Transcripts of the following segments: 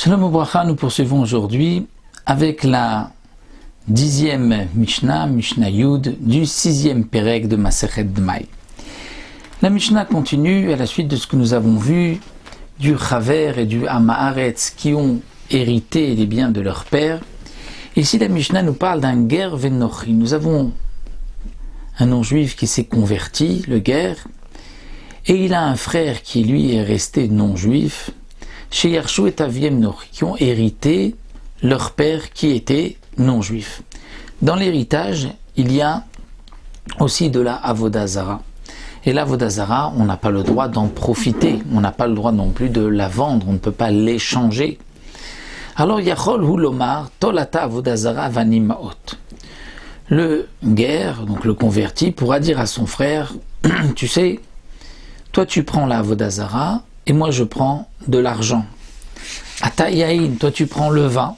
Shalom Obracha, nous poursuivons aujourd'hui avec la 10e Mishnah, Mishnah Yud, du 6e Perek de Masechet Dmai. La Mishnah continue à la suite de ce que nous avons vu du Chaver et du Hamaharetz qui ont hérité des biens de leur père. Ici la Mishnah nous parle d'un Ger Venochi. Nous avons un non-juif qui s'est converti, le Ger, et il a un frère qui lui est resté non-juif, chez Yarshu et Aviem Nochi, qui ont hérité leur père qui était non-juif. Dans l'héritage, il y a aussi de la Avodah Zara. Et l'Avodah Zara, on n'a pas le droit d'en profiter, on n'a pas le droit non plus de la vendre, on ne peut pas l'échanger. Alors, Yachol Hulomar, Tolata Avodah Zara Vanimaot. Le guerre, donc le converti, pourra dire à son frère, tu sais, toi tu prends la Avodah Zara, et moi je prends de l'argent. Ata yaïn, toi tu prends le vin,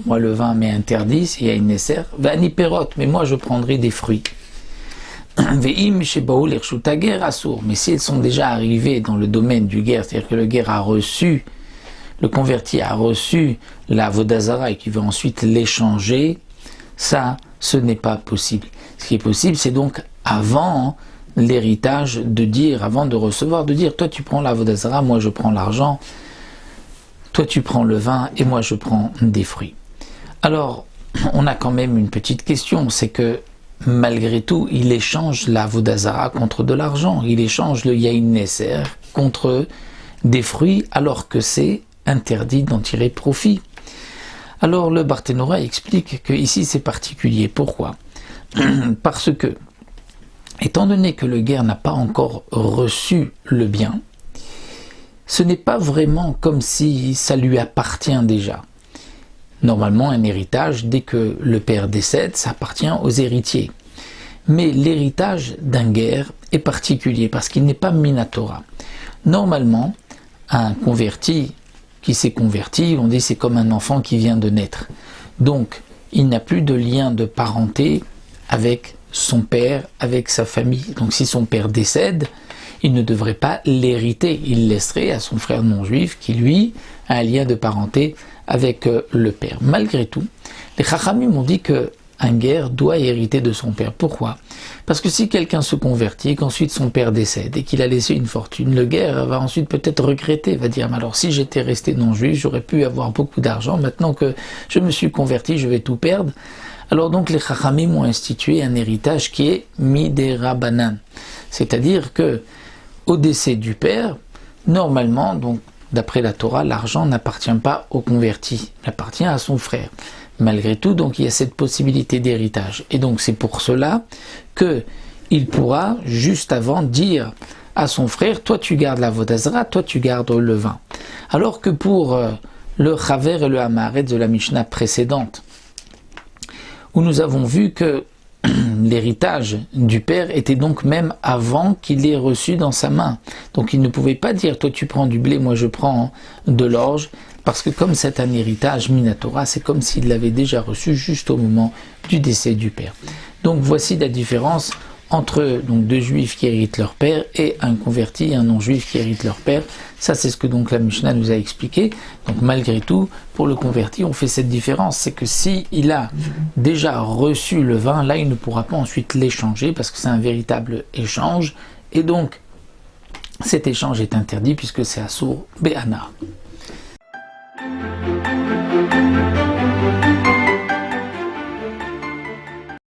moi le vin m'est interdit, c'est yaïn nesser, vani perot, mais moi je prendrai des fruits. Ve'im shebaou l'irshut hager assour, mais s'ils sont déjà arrivés dans le domaine du guerre, c'est-à-dire que le guerre a reçu, le converti a reçu la Avodah Zara et qui veut ensuite l'échanger, ça, ce n'est pas possible. Ce qui est possible, c'est donc avant l'héritage de dire, avant de recevoir, de dire, toi tu prends la Avodah Zara, moi je prends l'argent, toi tu prends le vin et moi je prends des fruits. Alors, on a quand même une petite question, c'est que malgré tout, il échange la Avodah Zara contre de l'argent, il échange le yaïn nesser contre des fruits, alors que c'est interdit d'en tirer profit. Alors le Barthénora explique que ici c'est particulier. Pourquoi ? Parce que, étant donné que le guerre n'a pas encore reçu le bien, ce n'est pas vraiment comme si ça lui appartient déjà. Normalement, un héritage, dès que le père décède, ça appartient aux héritiers. Mais l'héritage d'un guerre est particulier parce qu'il n'est pas minatora. Normalement, un converti qui s'est converti, on dit c'est comme un enfant qui vient de naître. Donc, il n'a plus de lien de parenté avec son père, avec sa famille. Donc, si son père décède, il ne devrait pas l'hériter. Il laisserait à son frère non-juif qui, lui, a un lien de parenté avec le père. Malgré tout, les Chachamim ont dit que un guerre doit hériter de son père. Pourquoi ? Parce que si quelqu'un se convertit et qu'ensuite son père décède et qu'il a laissé une fortune, le guerre va ensuite peut-être regretter, va dire, alors si j'étais resté non-juif, j'aurais pu avoir beaucoup d'argent, maintenant que je me suis converti, je vais tout perdre. Alors donc les Chachamim ont institué un héritage qui est midérabanan, c'est-à-dire que au décès du père, normalement, donc d'après la Torah, l'argent n'appartient pas au converti, il appartient à son frère. Malgré tout, donc il y a cette possibilité d'héritage. Et donc c'est pour cela qu'il pourra, juste avant, dire à son frère, toi tu gardes la Avodah Zara, toi tu gardes le vin. Alors que pour le Chaver et le Hamaharetz de la Mishnah précédente, où nous avons vu que l'héritage du père était donc même avant qu'il l'ait reçu dans sa main. Donc il ne pouvait pas dire, toi tu prends du blé, moi je prends de l'orge, parce que comme c'est un héritage minatora, c'est comme s'il l'avait déjà reçu juste au moment du décès du père. Donc voici la différence entre donc, deux juifs qui héritent leur père et un converti, un non-juif qui hérite leur père. Ça c'est ce que donc la Mishnah nous a expliqué. Donc malgré tout, pour le converti, on fait cette différence. C'est que si il a déjà reçu le vin, là il ne pourra pas ensuite l'échanger parce que c'est un véritable échange. Et donc cet échange est interdit puisque c'est Assour Béhana.